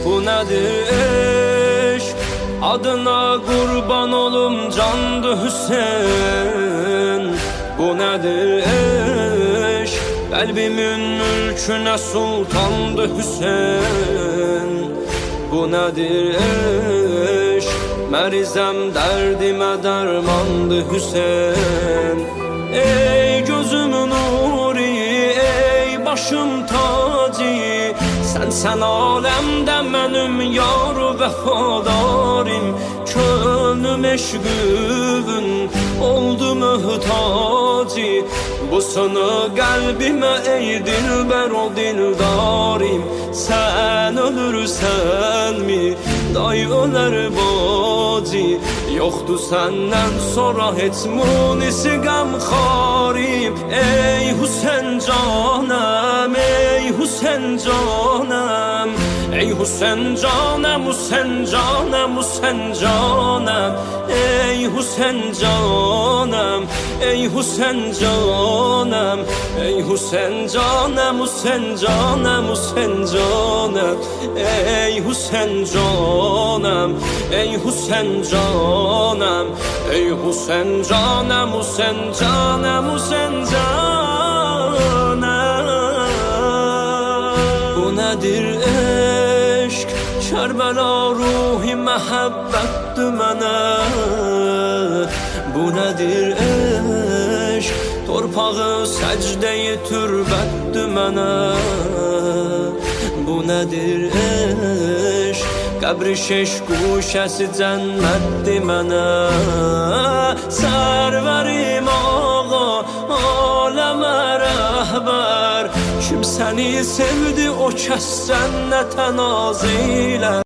Bu nədir eşq? Adına qurban olum candı Hüseyin. Bu nədir eşq? Qəlbimin mülkünə sultandı Hüseyin. Bu nədir eşq? Mərizəm dərdimə dərmandı Hüseyin. Ey gözümün nuri, ey başım tacı, Sən aləmdə mənim yar vəfadarım. Könlüm eşqün oldu möhtacı, Busunu qəlbimə ey dilbər o dildarim. Sən ölürsənmi, day ölər bacı, Yoxdur səndən sonra heç munisi qəmxarim. Ey Hüseyn canım, ey Hüseyn canım, ey Hüseyn canım, Hüseyn canım, Hüseyn canım, ey Hüseyn canım, ey Hüseyn canım, ey Hüseyn canım, Hüseyn canım, Hüseyn canım, ey Hüseyn canım, ey Hüseyn canım, ey Hüseyn canım, Hüseyn canım, Hüseyn canım. Bu nədir eşq? Kərbəla ruhi məhəbbətdir mənə. Bu nədir eşq? Torpağı səcdəyi türbətdir mənə. Bu nədir eşq? Qəbri şeş quşəsi cənnətdir mənə. Sərvərim ağa, aləmə rəhbər, Kim səni sevdi o kəs cənnətə nazir.